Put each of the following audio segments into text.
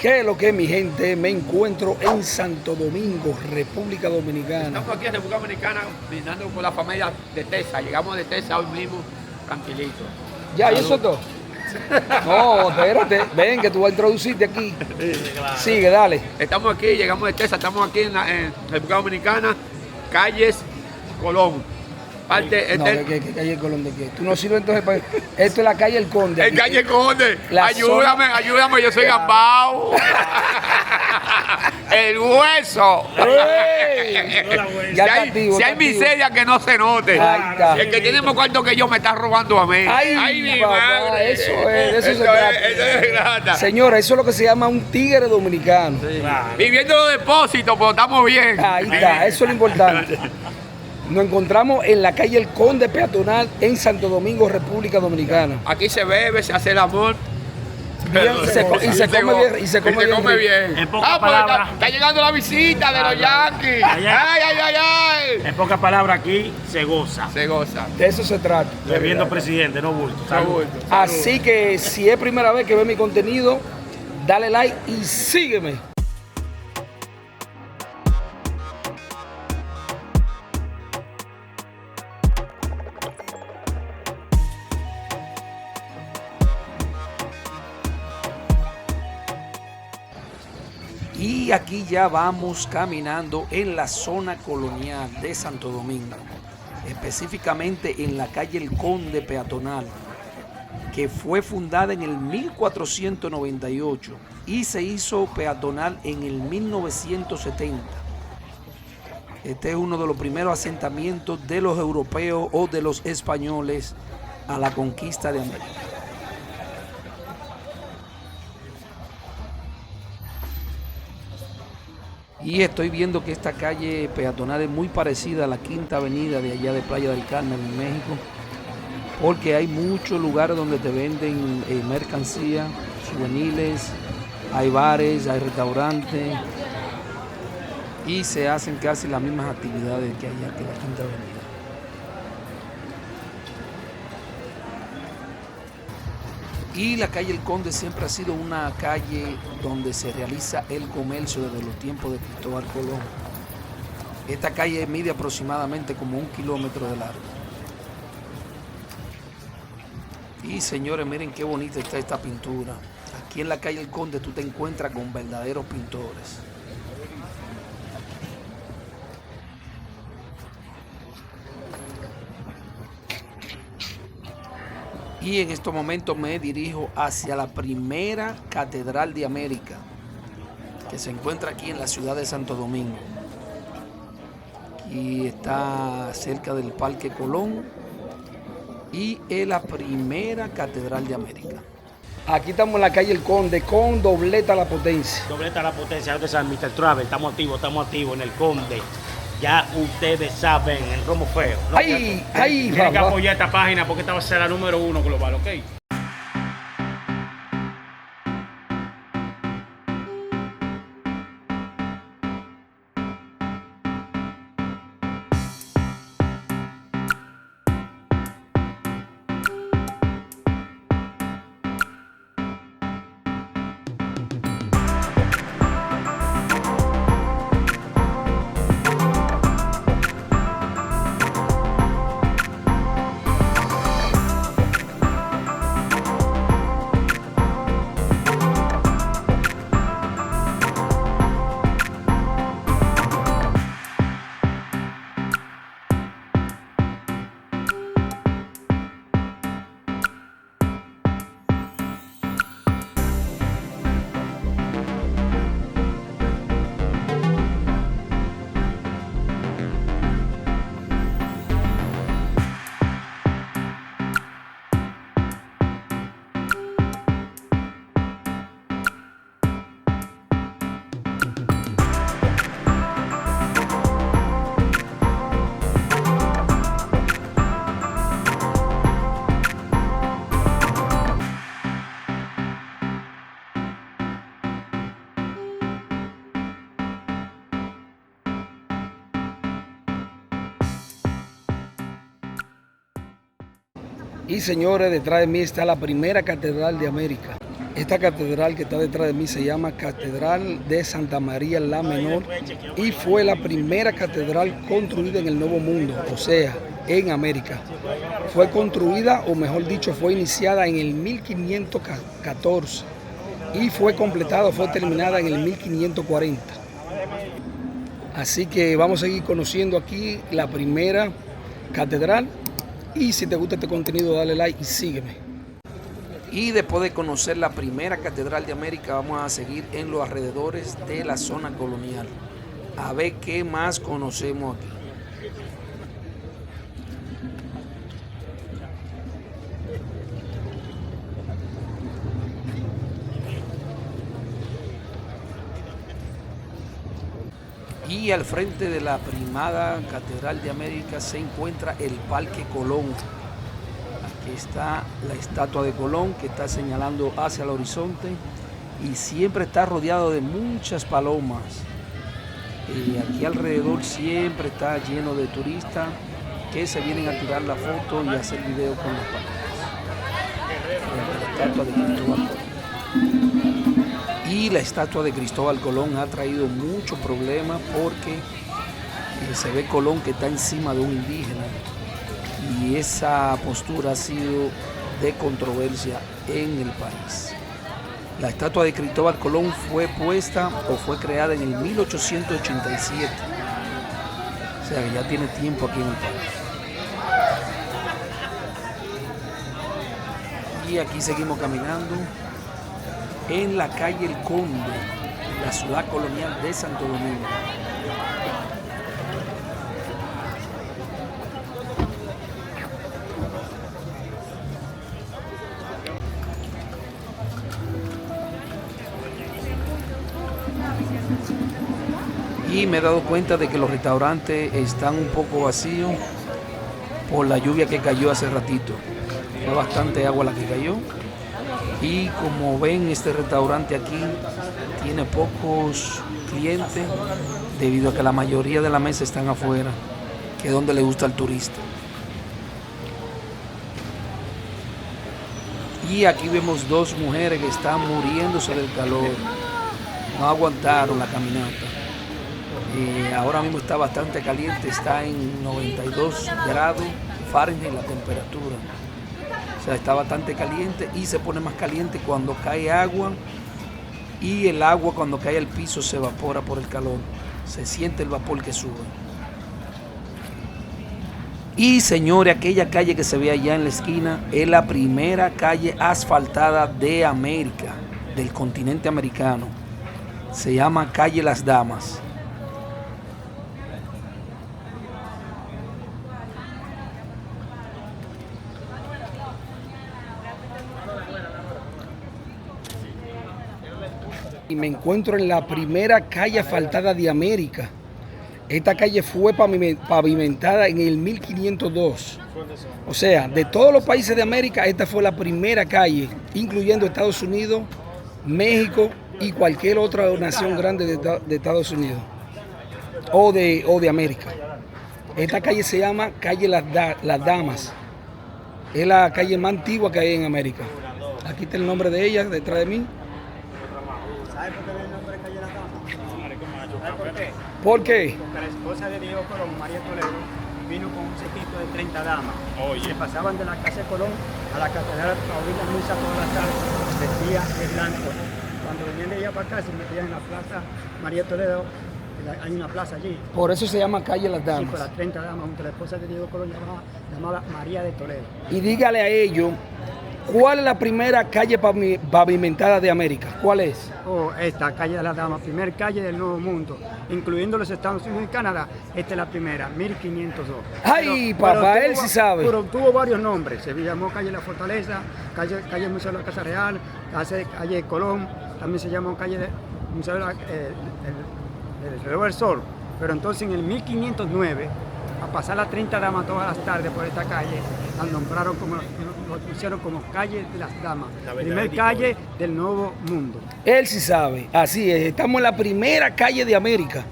¿Qué es lo que, mi gente? Me encuentro en Santo Domingo, República Dominicana. Estamos aquí en República Dominicana brindando con la familia de Texas. Llegamos de Texas hoy mismo, tranquilito. ¿Ya? ¿Y eso es todo? No, espérate. Ven, que tú vas a introducirte aquí. Sigue, dale. Estamos aquí, llegamos de Texas, estamos aquí en República Dominicana, calles Colón. Parte, No, ¿qué calle El Colón de qué? Tú no sirves entonces para... Esto es la calle El Conde. el calle Conde. La Ayúdame, yo soy gambao. El hueso. Ya Si está hay, activo, si está hay activo. miseria que no se note. Ahí está. El que tiene más cuarto que yo me está robando a mí. Ay, mi papá, madre. eso es, de eso se Eso trata. se trata. Señora, eso es lo que se llama un tigre dominicano. Viviendo los depósitos, pero estamos bien. Ahí está, eso es lo importante. Nos encontramos en la calle El Conde peatonal en Santo Domingo, República Dominicana. Aquí se bebe, se hace el amor. Bien, y se come bien. Y se come bien. bien. En pocas Pues palabras. está llegando la visita de los Yankees. Allá. Ay. En pocas palabras, aquí se goza. Se goza. De eso se trata. Bebiendo presidente, no bulto. Salud. Así que si es primera vez que ves mi contenido, dale like y sígueme. Y aquí ya vamos caminando en la zona colonial de Santo Domingo, específicamente en la calle El Conde peatonal, que fue fundada en el 1498 y se hizo peatonal en el 1970. Este es uno de los primeros asentamientos de los europeos o de los españoles a la conquista de América. Y estoy viendo que esta calle peatonal es muy parecida a la Quinta Avenida de allá de Playa del Carmen, en México, porque hay muchos lugares donde te venden mercancía, souvenirs, hay bares, hay restaurantes y se hacen casi las mismas actividades que allá que la Quinta Avenida. Y la calle El Conde siempre ha sido una calle donde se realiza el comercio desde los tiempos de Cristóbal Colón. Esta calle mide aproximadamente como 1 kilómetro de largo. Y señores, miren qué bonita está esta pintura. Aquí en la calle El Conde tú te encuentras con verdaderos pintores. Y en estos momentos me dirijo hacia la primera catedral de América, que se encuentra aquí en la ciudad de Santo Domingo. Aquí está cerca del Parque Colón y es la primera catedral de América. Aquí estamos en la calle El Conde con Dobleta la Potencia. Dobleta la potencia, ustedes saben, Mr. Travel, estamos activos en el Conde. Ya ustedes saben, el Romo Feo. ¿No? Ay, Tienen que papá. apoyar esta página porque esta va a ser la número 1 global, ¿ok? Y señores, detrás de mí está la primera catedral de América. Esta catedral que está detrás de mí se llama Catedral de Santa María la Menor y fue la primera catedral construida en el Nuevo Mundo, o sea, en América. Fue construida, o mejor dicho, fue iniciada en el 1514 y fue completada, fue terminada en el 1540. Así que vamos a seguir conociendo aquí la primera catedral y si te gusta este contenido dale like y sígueme. Y después de conocer la primera catedral de América vamos a seguir en los alrededores de la zona colonial a ver qué más conocemos aquí. Y al frente de la primada Catedral de América se encuentra el Parque Colón. Aquí está la estatua de Colón que está señalando hacia el horizonte y siempre está rodeado de muchas palomas. Y aquí alrededor siempre está lleno de turistas que se vienen a tirar la foto y a hacer video con las palomas. La estatua de Cristóbal Colón. Y la estatua de Cristóbal Colón ha traído muchos problemas porque se ve Colón que está encima de un indígena y esa postura ha sido de controversia en el país. La estatua de Cristóbal Colón fue puesta o fue creada en el 1887, o sea que ya tiene tiempo aquí en el país. Y aquí seguimos caminando en la calle El Conde, la ciudad colonial de Santo Domingo. Y me he dado cuenta de que los restaurantes están un poco vacíos por la lluvia que cayó hace ratito. Fue bastante agua la que cayó. Y como ven, este restaurante aquí tiene pocos clientes debido a que la mayoría de la mesa están afuera, que es donde le gusta al turista. Y aquí vemos dos mujeres que están muriéndose del calor, no aguantaron la caminata. Ahora mismo está bastante caliente, está en 92 grados Fahrenheit la temperatura. O sea, está bastante caliente y se pone más caliente cuando cae agua y el agua cuando cae al piso se evapora por el calor. Se siente el vapor que sube. Y señores, aquella calle que se ve allá en la esquina es la primera calle asfaltada de América, del continente americano. Se llama Calle Las Damas. Y me encuentro en la primera calle asfaltada de América. Esta calle fue pavimentada en el 1502. O sea, de todos los países de América, esta fue la primera calle, incluyendo Estados Unidos, México y cualquier otra nación grande de Estados Unidos o de América. Esta calle se llama Calle Las Damas. Es la calle más antigua que hay en América. Aquí está el nombre de ella, detrás de mí. ¿Sabes por qué viene el nombre de Calle Las Damas? ¿Sabes por qué? ¿Por qué? Porque la esposa de Diego Colón, María Toledo, vino con un sequito de 30 damas. Se pasaban de la casa de Colón a la catedral a oír la misa todas las tardes, vestía de blanco. Cuando venían de allá para acá, se metían en la plaza María Toledo, hay una plaza allí. Por eso se llama Calle Las Damas. Sí, por las 30 damas, junto a la esposa de Diego Colón llamada María de Toledo. Y dígale a ellos, ¿cuál es la primera calle pavimentada de América? ¿Cuál es? Oh, esta Calle de las Damas, primer calle del Nuevo Mundo, incluyendo los Estados Unidos y Canadá, esta es la primera, 1502. ¡Ay, papá, él sí sabe! Pero tuvo varios nombres, se llamó Calle de la Fortaleza, calle Museo de la Casa Real, calle Colón, también se llamó calle Museo de el Reloj del Sol, pero entonces en el 1509, a pasar las 30 damas todas las tardes por esta calle, la nombraron como, lo pusieron como Calle de las Damas, primer calle del Nuevo Mundo. Él sí sabe, así es, estamos en la primera calle de América,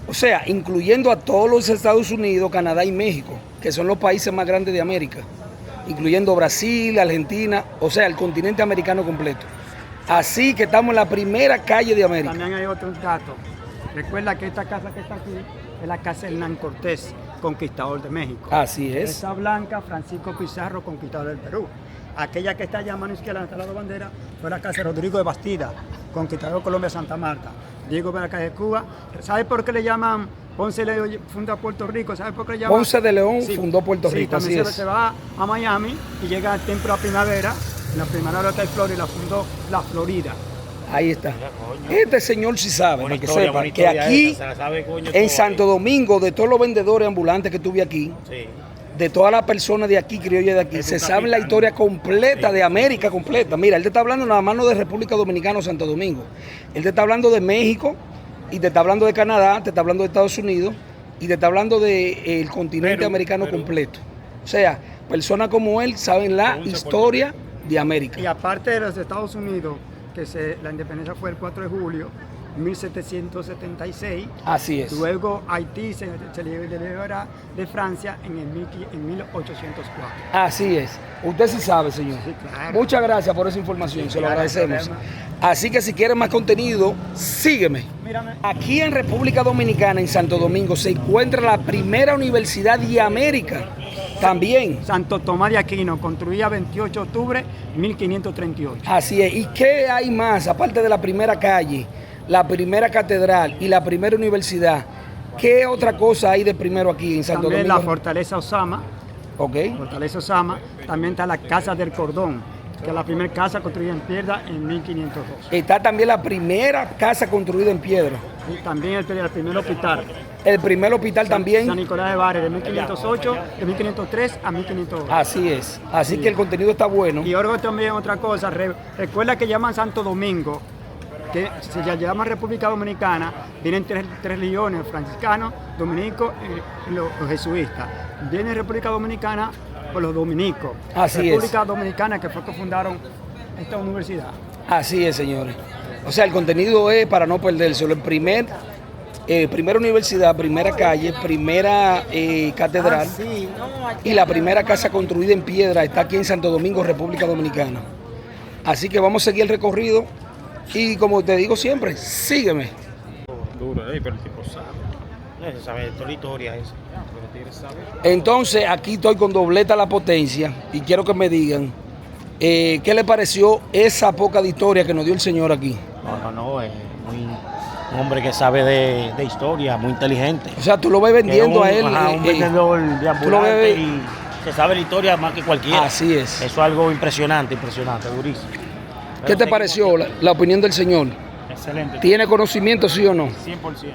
o sea, incluyendo a todos los Estados Unidos, Canadá y México, que son los países más grandes de América, incluyendo Brasil, Argentina, o sea, el continente americano completo. Así que estamos en la primera calle de América. También hay otro dato. Recuerda que esta casa que está aquí es la casa de Hernán Cortés, conquistador de México. Así es. Esa blanca, Francisco Pizarro, conquistador del Perú. Aquella que está allá a mano izquierda, en la bandera, fue la casa de Rodrigo de Bastida, conquistador de Colombia, Santa Marta. Diego Velázquez de Cuba. ¿Sabe por qué le llaman Ponce de León funda Puerto Rico? ¿Sabe por qué le llaman? Ponce de León fundó Puerto Rico, así también es. se va a Miami y llega al Templo de la Primavera, en la primera hora de Florida, la fundó la Florida. Ahí está. Este señor sí sabe, para que sepa, que historia aquí esa, se la sabe, coño, en todo Santo ahí. Domingo, de todos los vendedores ambulantes que tuve aquí, Sí. de todas las personas de aquí, criollas de aquí, Es se un sabe la capitán. historia completa de América completa. Mira, él te está hablando nada más no de República Dominicana o Santo Domingo. Él te está hablando de México, y te está hablando de Canadá, te está hablando de Estados Unidos, y te está hablando del continente Perú, americano Perú. completo. O sea, personas como él saben la Ponce, historia de América. Y aparte de los Estados Unidos, que la independencia fue el 4 de julio de 1776, Así es. luego Haití se libera de Francia en 1804. Así es. Usted sí sabe, señor. Sí, claro. Muchas gracias por esa información, se lo claro, agradecemos. problema. Así que si quieres más contenido, sígueme. Mírame. Aquí en República Dominicana, en Santo Domingo, se encuentra la primera universidad de América. También. Santo Tomás de Aquino, construida 28 de octubre de 1538. Así es. ¿Y qué hay más, aparte de la primera calle, la primera catedral y la primera universidad? ¿Qué otra cosa hay de primero aquí en Santo También Domingo? la Fortaleza Osama, Ok. Fortaleza Osama. También está la Casa del Cordón, que es la primera casa construida en piedra en 1502. Está también la primera casa construida en piedra. Y también el primer hospital, El primer hospital también. San Nicolás de Bari, de 1508, de 1503 a 1508. Así es. Así que el contenido está bueno. Y ahora también otra cosa, recuerda que llaman Santo Domingo, que se llama República Dominicana, vienen tres religiones, el franciscano, dominico y los jesuitas. Viene República Dominicana por los dominicos. Así es. República Dominicana, que fue que fundaron esta universidad. Así es, señores. O sea, el contenido es para no perdérselo. Primera universidad, primera calle, primera catedral y la primera casa construida en piedra está aquí en Santo Domingo, República Dominicana. Así que vamos a seguir el recorrido y como te digo siempre, sígueme. Duro, pero el tipo sabe. Se sabe toda la historia esa. Entonces, aquí estoy con Dobleta La Potencia y quiero que me digan qué le pareció esa poca de historia que nos dio el señor aquí. No, es un hombre que sabe de historia, muy inteligente. O sea, tú lo ves vendiendo a él. Un vendedor de tú lo ambulante ves- y que sabe la historia más que cualquiera. Así es. Eso es algo impresionante, durísimo. ¿Qué te pareció la opinión del señor? Excelente. ¿Tiene conocimiento, sí o no? 100%.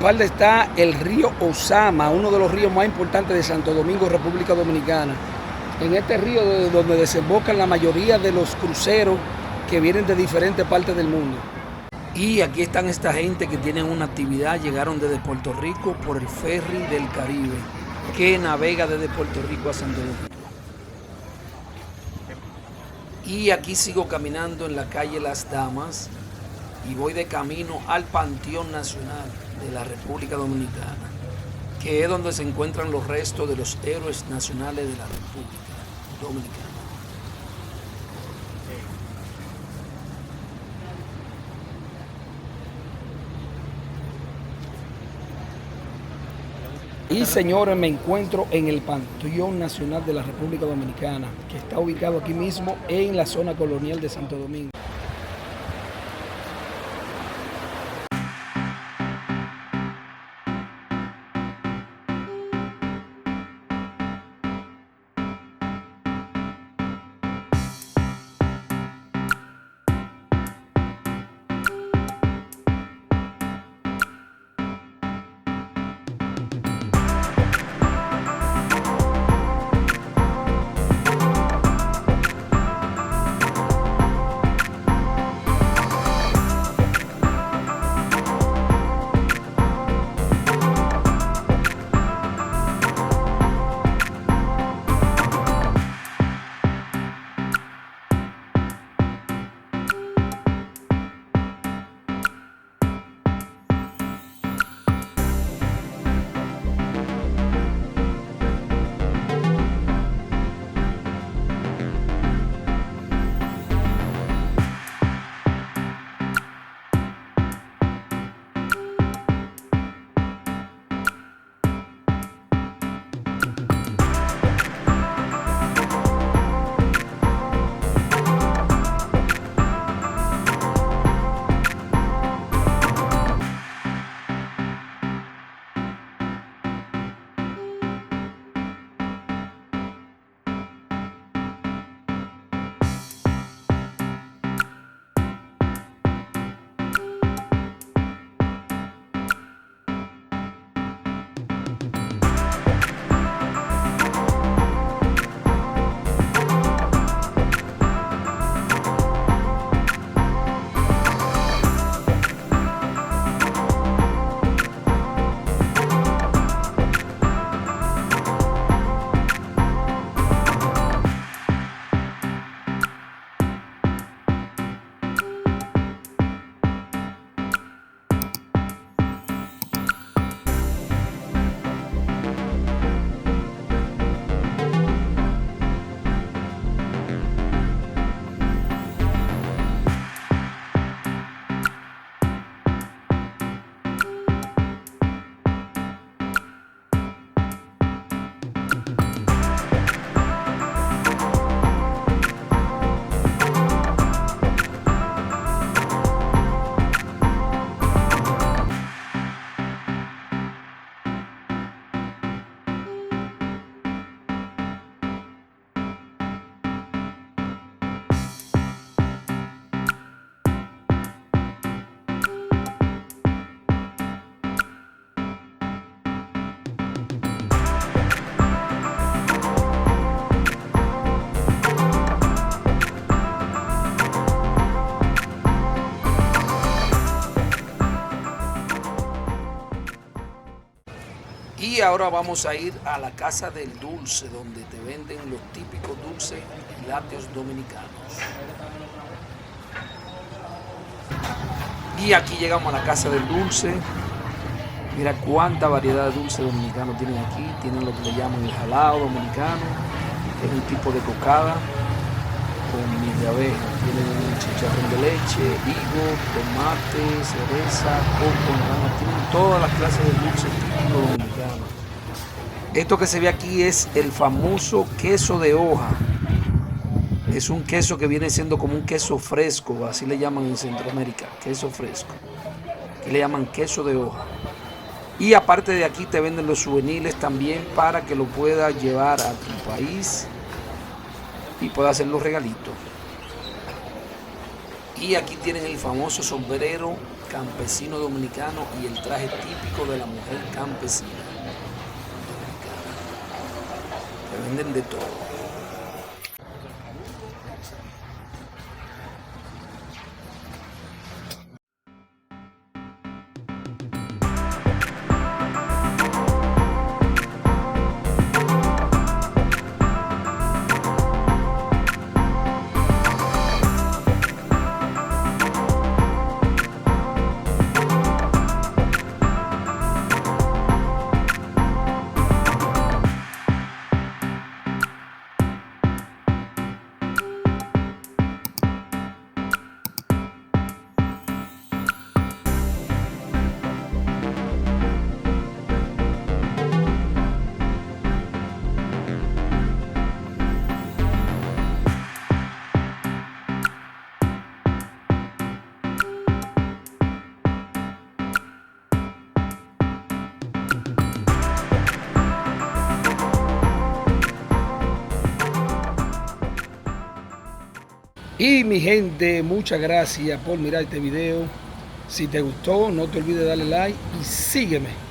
espalda está el río Osama, uno de los ríos más importantes de Santo Domingo, República Dominicana. En este río es donde desembocan la mayoría de los cruceros que vienen de diferentes partes del mundo. Y aquí están esta gente que tienen una actividad, llegaron desde Puerto Rico por el ferry del Caribe, que navega desde Puerto Rico a Santo Domingo. Y aquí sigo caminando en la calle Las Damas y voy de camino al Panteón Nacional de la República Dominicana, que es donde se encuentran los restos de los héroes nacionales de la República Dominicana. Y señores, me encuentro en el Panteón Nacional de la República Dominicana, que está ubicado aquí mismo en la zona colonial de Santo Domingo. Y ahora vamos a ir a la Casa del Dulce, donde te venden los típicos dulces y lácteos dominicanos. Y aquí llegamos a la Casa del Dulce. Mira cuánta variedad de dulces dominicanos tienen aquí. Tienen lo que le llaman el jalao dominicano, que es un tipo de cocada con miel de abeja. Tienen chicharrón de leche, higo, tomate, cereza, coco, naranja. Tienen todas las clases de dulces típicos dominicanos. Esto que se ve aquí es el famoso queso de hoja. Es un queso que viene siendo como un queso fresco, así le llaman en Centroamérica, queso fresco. Aquí le llaman queso de hoja. Y aparte de aquí te venden los souvenirs también para que lo puedas llevar a tu país y puedas hacer los regalitos. Y aquí tienen el famoso sombrero campesino dominicano y el traje típico de la mujer campesina dominicana. Que venden de todo. Y mi gente, muchas gracias por mirar este video. Si te gustó, no te olvides darle like y sígueme